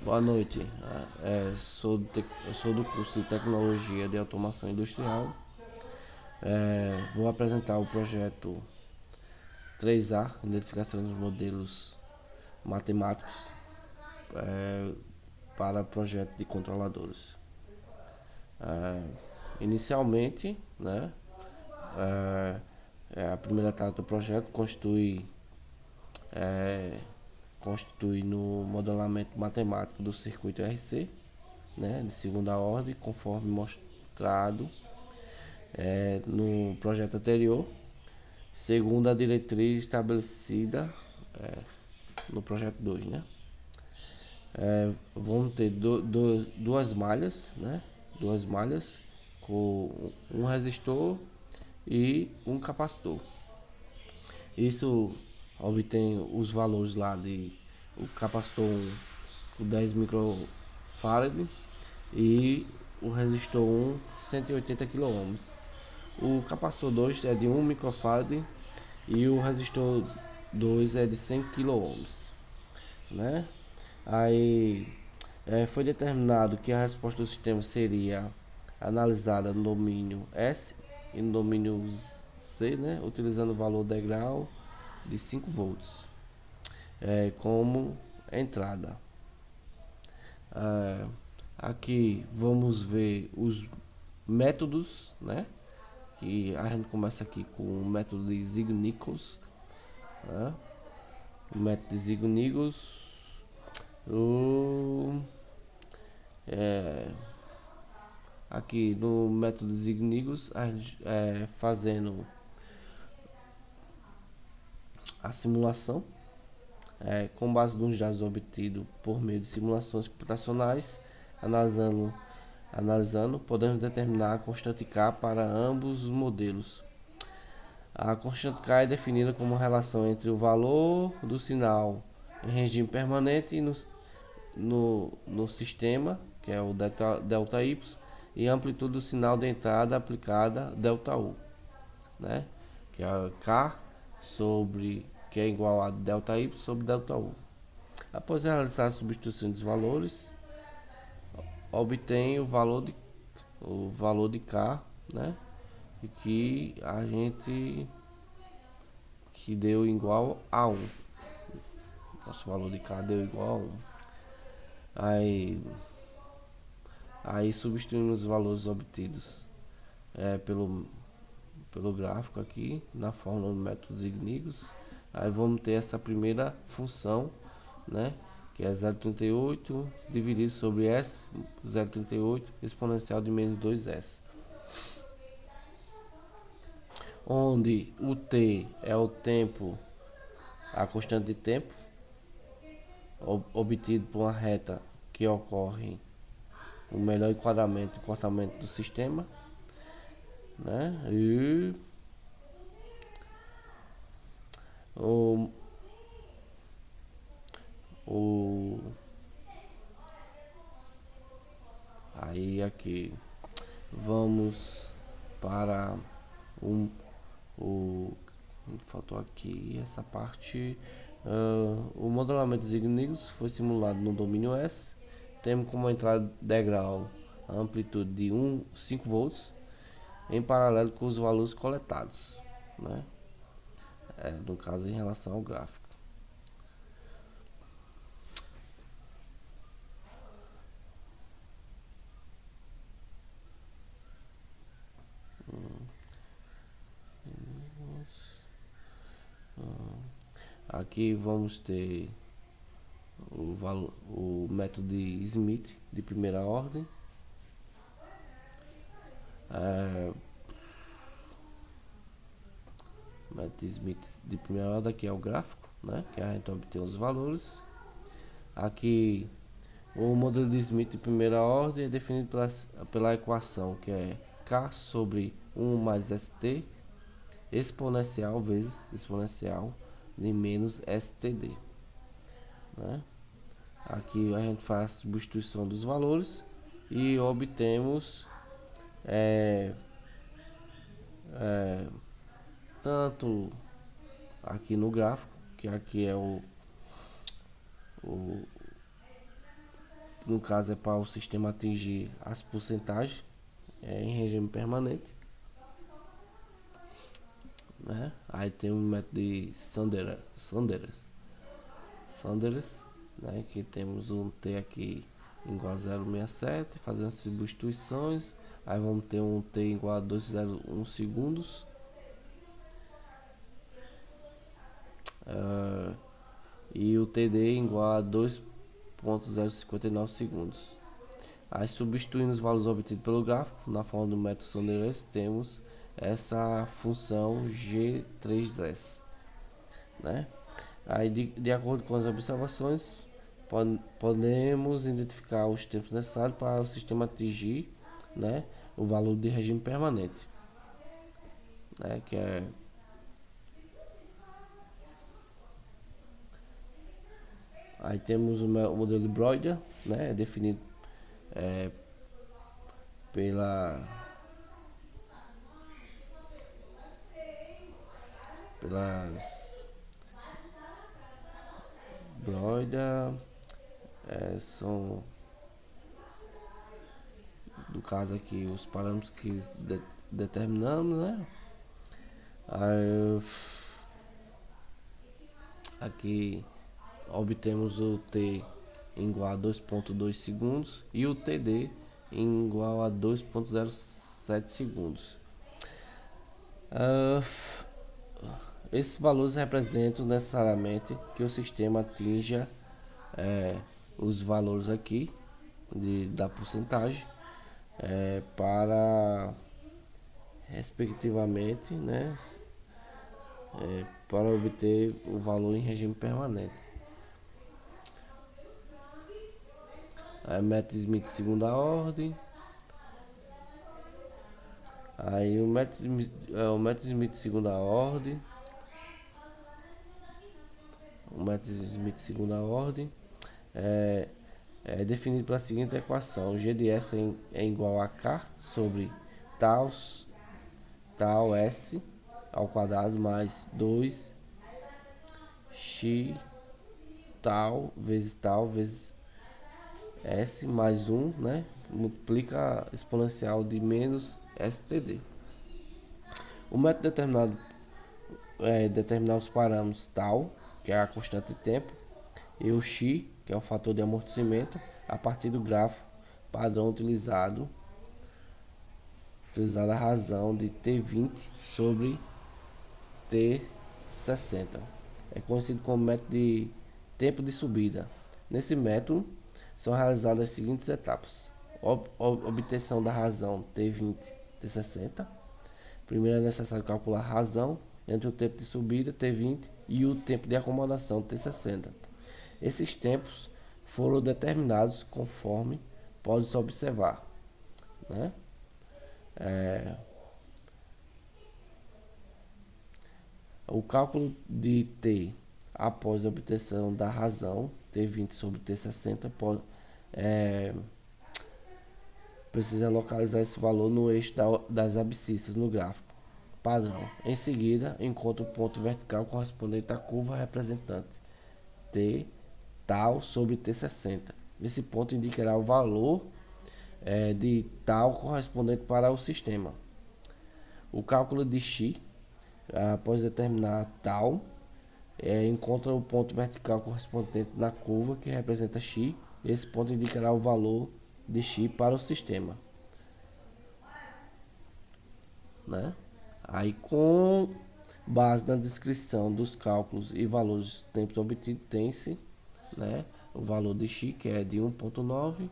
Boa noite. Eu sou do curso de Tecnologia de Automação Industrial. Vou apresentar o projeto 3A, Identificação dos Modelos Matemáticos, para projeto de controladores. Inicialmente, né, é, a primeira etapa do projeto constitui no modelamento matemático do circuito RC, né, de segunda ordem, conforme mostrado no projeto anterior, segundo a diretriz estabelecida no projeto 2, né? Vão ter duas malhas, né? Duas malhas com um resistor e um capacitor. Isso obtém os valores lá de o capacitor 1 com 10 microfarad e o resistor 1 180 kΩ. O capacitor 2 é de 1 microfarad e o resistor 2 é de 100 kΩ, né? Aí foi determinado que a resposta do sistema seria analisada no domínio S e no domínio C, né? Utilizando o valor degrau de 5 volts como entrada. É, Aqui vamos ver os métodos, né? Que a gente começa aqui com o método de Zig-Nichols, né? O método de Zig-Nichols, o, é, aqui no método de Zig-Nichols, fazendo a simulação, com base nos dados obtidos por meio de simulações computacionais, analisando, podemos determinar a constante K para ambos os modelos. A constante K é definida como a relação entre o valor do sinal em regime permanente no sistema, que é o delta Y, e a amplitude do sinal de entrada aplicada delta U, né? Que é K que é igual a delta Y sobre delta U. Após realizar a substituição dos valores, obtém o valor de K, né? E que deu igual a 1. Nosso valor de K deu igual a 1. Aí, aí substituindo os valores obtidos pelo gráfico aqui, na fórmula do método Zig-Nichols, aí vamos ter essa primeira função, né? Que é 0,38 dividido sobre S, 0,38 exponencial de menos 2S. Onde o T é o tempo, a constante de tempo, obtido por uma reta que ocorre o melhor enquadramento e cortamento do sistema, né? E o, o aí aqui vamos para o, o faltou aqui essa parte. O modelamento de Zig-Nichols foi simulado no domínio S, temos como entrada degrau a amplitude de 5 volts em paralelo com os valores coletados, né? No caso em relação ao gráfico. Aqui vamos ter o método de Smith de primeira ordem. O método de Smith de primeira ordem aqui é o gráfico, né? Que a gente obtém os valores. Aqui o modelo de Smith de primeira ordem é definido pela equação que é K sobre 1 mais ST exponencial vezes exponencial de menos STD, né? Aqui a gente faz a substituição dos valores e obtemos tanto aqui no gráfico, que aqui é o no caso é para o sistema atingir as porcentagens em regime permanente, né? Aí tem o método de Sanders, né? Que temos um t aqui igual a 0,67, fazendo substituições. Aí vamos ter um t igual a 2,01 segundos. E o TD igual a 2,059 segundos. Aí, substituindo os valores obtidos pelo gráfico na forma do método Sanders, temos essa função G3S, né? Aí, de acordo com as observações, podemos identificar os tempos necessários para o sistema atingir, né, o valor de regime permanente, né, que é aí temos o modelo de Breuer, né, definido pelas Breuer, são no caso aqui os parâmetros que determinamos, né? Aí, aqui obtemos o t igual a 2,2 segundos e o td igual a 2,07 segundos. Esses valores representam necessariamente que o sistema atinja os valores aqui da porcentagem para respectivamente, né, para obter o valor em regime permanente. Aí método Smith segunda ordem. Aí o método Smith segunda ordem. O método Smith segunda ordem é definido pela seguinte equação: G de S é igual a K sobre tal S ao quadrado mais 2 x tal vezes S mais 1, né? Multiplica a exponencial de menos STD. O método determinado determinar os parâmetros tal, que é a constante de tempo, e o x, que é o fator de amortecimento, a partir do gráfico padrão utilizado a razão de T20 sobre T60. É conhecido como método de tempo de subida. Nesse método, são realizadas as seguintes etapas: obtenção da razão T20, T60. Primeiro é necessário calcular a razão entre o tempo de subida T20 e o tempo de acomodação T60. Esses tempos foram determinados conforme pode-se observar, né? O cálculo de T após a obtenção da razão T20 sobre T60 precisa localizar esse valor no eixo das abscissas no gráfico padrão. Em seguida, encontra o ponto vertical correspondente à curva representante T tal sobre T60. Esse ponto indicará o valor de tal correspondente para o sistema. O cálculo de x, após determinar tal, encontra o ponto vertical correspondente na curva que representa x. Esse ponto indicará o valor de x para o sistema, né? Aí, com base na descrição dos cálculos e valores de tempos obtidos, tem-se, né, o valor de x, que é de 1,9,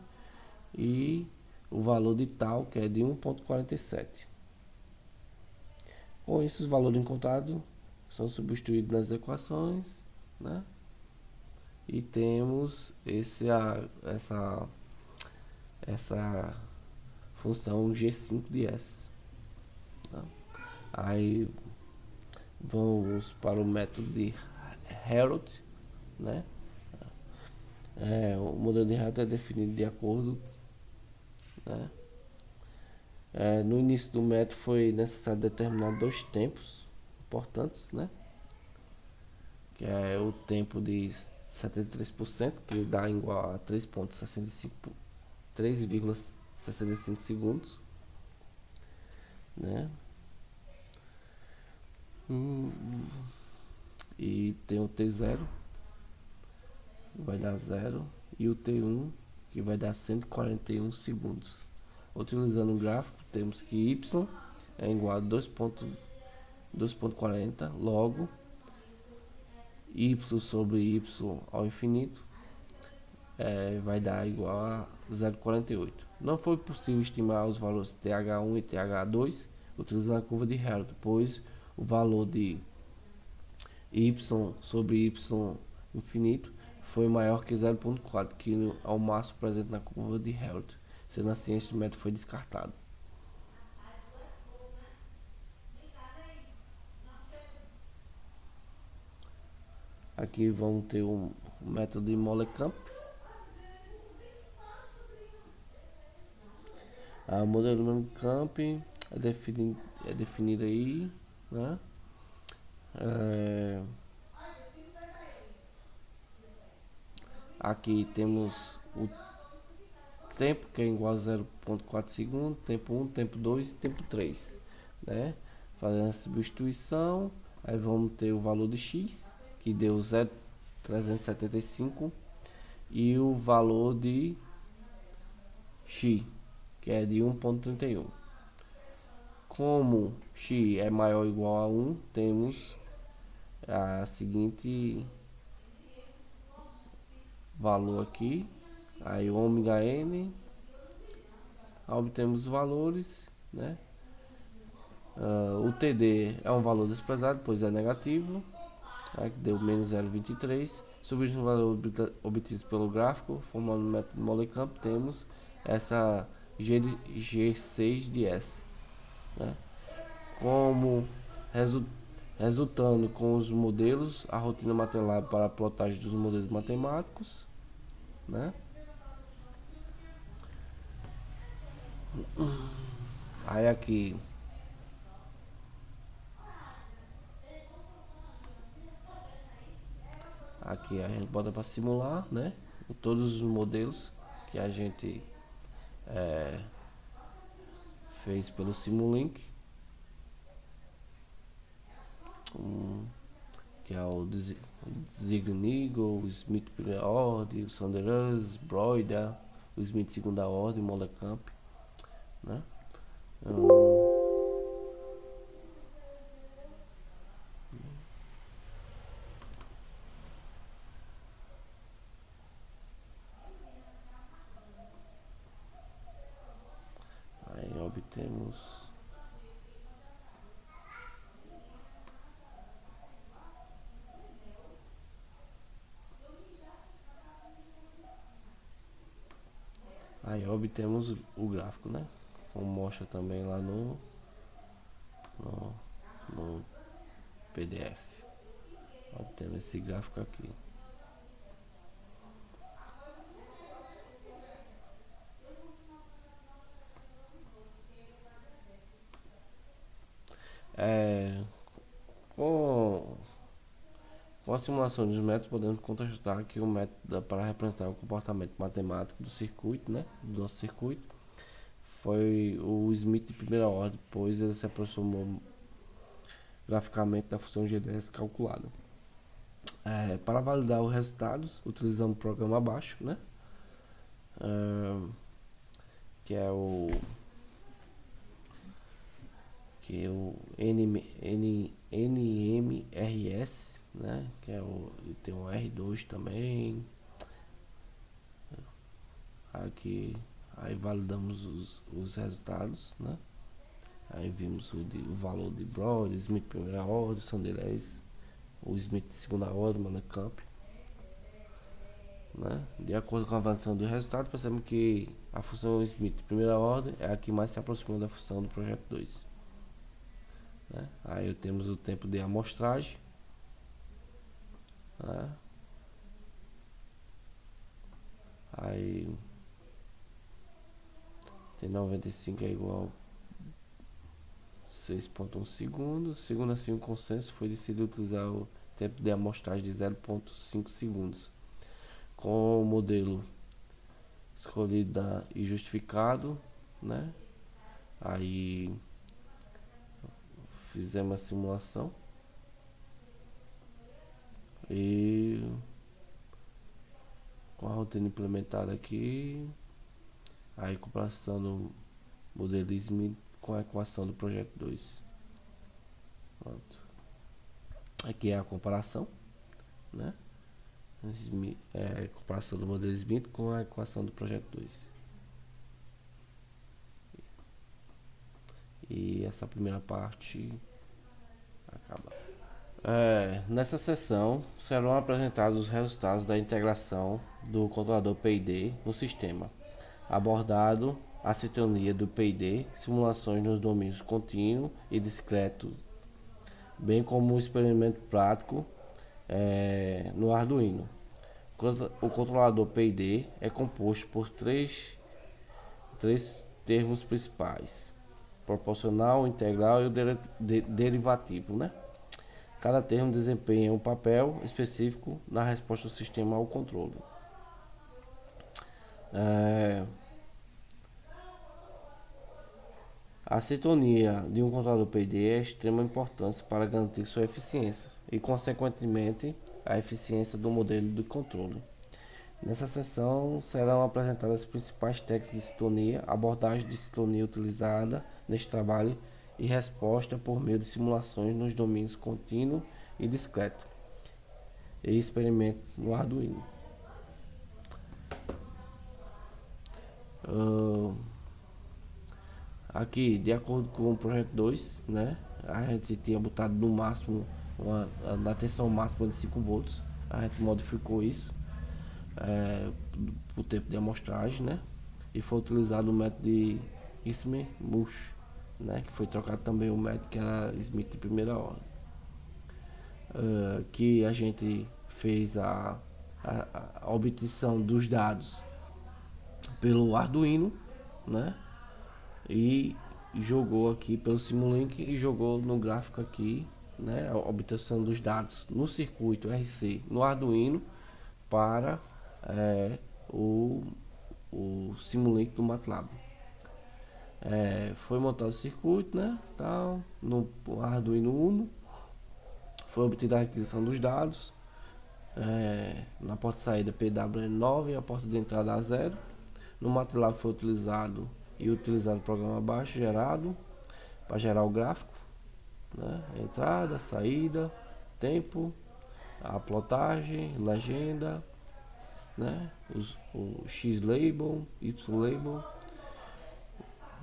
e o valor de tal, que é de 1,47. Com isso, os valores encontrados são substituídos nas equações, né? E temos essa função G5 de S, né? Aí vamos para o método de Herold, né? O modelo de Herold é definido de acordo, né? No início do método foi necessário determinar dois tempos importantes, né? Que é o tempo de 73%, que dá igual a 3,65 segundos, né? E tem o T0, vai dar 0, e o T1, que vai dar 141 segundos. Utilizando o gráfico, temos que y é igual a 2,40, logo y sobre y ao infinito vai dar igual a 0,48. Não foi possível estimar os valores TH1 e TH2 utilizando a curva de Helmholtz, pois o valor de y sobre y infinito foi maior que 0,4, que é o máximo presente na curva de Helmholtz. Sendo assim, este método foi descartado. Aqui vamos ter o método de Molecamp. A modelo de Molecamp é definido aí, né? Aqui temos o tempo, que é igual a 0,4 segundos, tempo 1, tempo 2 e tempo 3, né? Fazendo a substituição, aí vamos ter o valor de x, que deu 0,375, e o valor de x, que é de 1,31. Como x é maior ou igual a 1, temos a seguinte valor aqui, aí o ômega n, obtemos os valores, né? O TD é um valor desprezado, pois é negativo, que deu menos 0,23. Substituindo o valor obtido pelo gráfico, formando o método Molecamp, temos essa G6 de S, né? Como resultando com os modelos, a rotina MATLAB para a plotagem dos modelos matemáticos, né? Aí aqui a gente bota para simular, né? Todos os modelos que a gente fez pelo Simulink, que é o Ziegler-Niggel, o Smith primeira ordem, o Sanders, Broida, o Smith segunda ordem, Molecamp, né? Aí obtemos o gráfico, né? Como mostra também lá no PDF. Obtemos esse gráfico aqui. Com a simulação dos métodos, podemos constatar que o método para representar o comportamento matemático do circuito, né, do nosso circuito, foi o Smith de primeira ordem, pois ele se aproximou graficamente da função GDS calculada. Para validar os resultados, utilizamos o programa abaixo, né, que é o NMRS, né? Que é tem um R2 também. Aqui aí validamos os resultados, né? Aí vimos o valor de Brody, Smith primeira ordem, Sanders, o Smith de segunda ordem, Molecamp, né? De acordo com a avaliação do resultado, percebemos que a função Smith de primeira ordem é a que mais se aproxima da função do projeto 2. Né? Aí temos o tempo de amostragem, né? Aí tem 95 é igual a 6,1 segundos. Segundo assim o consenso, foi decidido utilizar o tempo de amostragem de 0,5 segundos, com o modelo escolhido e justificado, né? Aí fizemos a simulação e com a rotina implementada aqui, aí comparação do modelo Smith com a equação do projeto 2. Pronto. Aqui é a comparação, né? A comparação do modelo Smith com a equação do projeto 2. E essa primeira parte acaba. Nessa sessão serão apresentados os resultados da integração do controlador PID no sistema, abordado a sintonia do PID, simulações nos domínios contínuo e discreto, bem como um experimento prático no Arduino. O controlador PID é composto por três termos principais: proporcional, integral e o derivativo, né? Cada termo desempenha um papel específico na resposta do sistema ao controle. A sintonia de um controlador PID é de extrema importância para garantir sua eficiência e, consequentemente, a eficiência do modelo de controle. Nessa sessão serão apresentadas as principais técnicas de sintonia, abordagem de sintonia utilizada neste trabalho e resposta por meio de simulações nos domínios contínuo e discreto e experimento no Arduino. Aqui, de acordo com o projeto 2, né, a gente tinha botado no máximo na tensão máxima de 5 volts. A gente modificou isso o tempo de amostragem, né, e foi utilizado o método de Ismay-Mush, né, que foi trocado também o método que era Smith de primeira ordem. Que a gente fez a obtenção dos dados pelo Arduino, né, e jogou aqui pelo Simulink e jogou no gráfico aqui, né, a obtenção dos dados no circuito RC no Arduino para o Simulink do MATLAB. Foi montado o circuito, né, tal, no Arduino Uno. Foi obtida a aquisição dos dados na porta de saída PWM9 e a porta de entrada A0. No MATLAB foi utilizado o programa abaixo gerado para gerar o gráfico, né? Entrada, saída, tempo, a plotagem, legenda, né? O X-Label, Y-Label,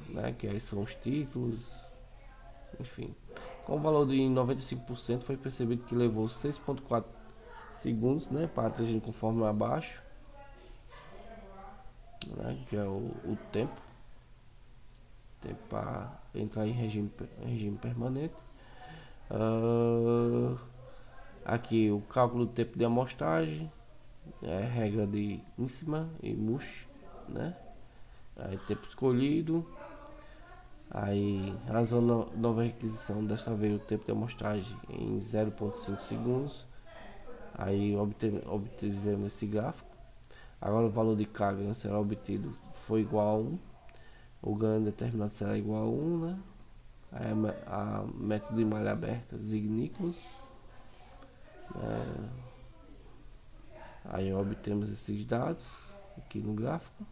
né? Que aí são os títulos, enfim. Com o valor de 95%, foi percebido que levou 6,4 segundos, né, para atingir conforme abaixo, né, que é o tempo para entrar em regime permanente. Aqui o cálculo do tempo de amostragem, regra de Insima e Mush, né? Aí tempo escolhido. Aí razão nova requisição, desta vez o tempo de amostragem em 0,5 segundos. Aí obtivemos esse gráfico. Agora o valor de carga será obtido foi igual a 1. O ganho determinado será igual a 1, né? Aí a método de malha aberta Zig-Nichols. Aí obtemos esses dados aqui no gráfico.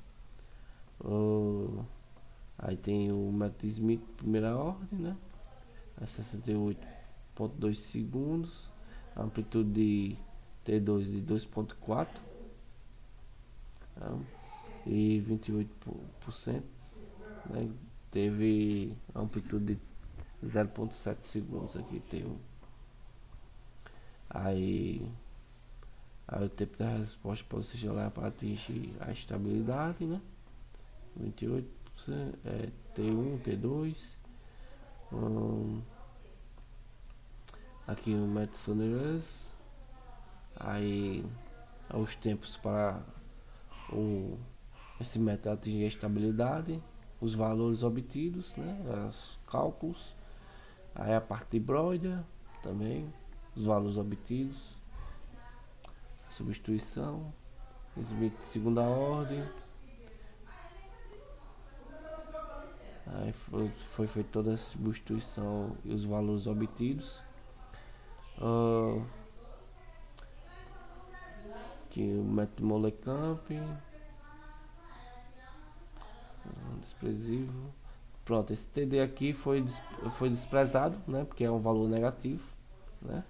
Aí tem o método Smith primeira ordem, né? A 68,2 segundos. A amplitude de T2 de 2,4 e 28%, né? Teve amplitude de 0,7 segundos aqui, teve. Aí o tempo da resposta pode ser gelado para atingir a estabilidade, né? 28%, T1, T2. Aqui o método Sonorous. Aí os tempos para esse método atingir a estabilidade, os valores obtidos, né, os cálculos, aí a parte de Broider também, os valores obtidos, a substituição, Smith de segunda ordem. Aí foi feita toda a substituição e os valores obtidos. Aqui o método Molecamp, desprezível. Pronto, esse TD aqui foi desprezado, né? Porque é um valor negativo, né?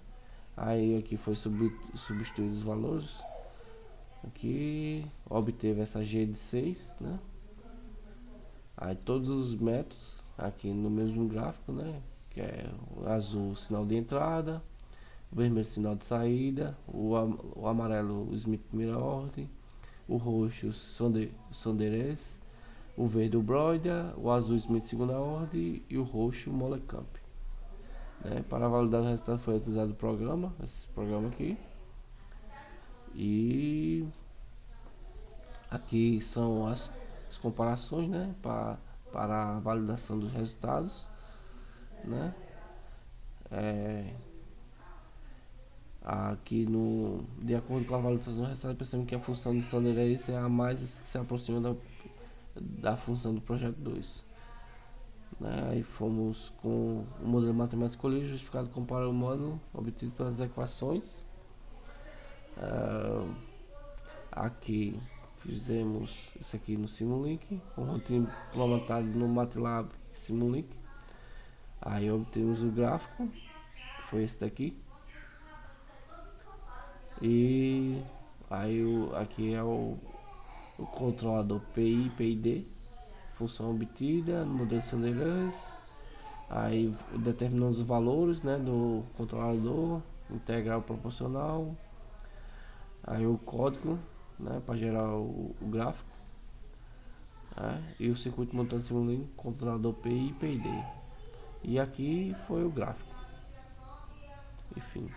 Aí aqui foi substituído os valores. Aqui obteve essa G de 6, né? Aí todos os métodos aqui no mesmo gráfico, né? Que é o azul, sinal de entrada, o vermelho, sinal de saída, o amarelo, o Smith primeira ordem, o roxo, o Sonderez, o verde, o Broida, o azul, Smith segunda ordem e o roxo, o Molecamp. Né? Para validar o resultado foi utilizado o programa, esse programa aqui. E aqui são as comparações, né? Para a validação dos resultados, né? Aqui de acordo com a validação do resultado, percebemos que a função de Sonderez é a mais que se aproxima da função do projeto 2. Né? Aí fomos com o modelo matemático escolhido, justificado compara o módulo obtido pelas equações. Aqui fizemos isso aqui no Simulink, com rotina implementado no MATLAB Simulink. Aí obtemos o gráfico, que foi esse daqui. E aí aqui é o controlador PI e PID, função obtida no modelo Sonderez. Aí determinamos os valores, né, do controlador, integral proporcional. Aí o código, né, para gerar o gráfico. E o circuito montado simulando controlador PI e PID. E aqui foi o gráfico. Enfim.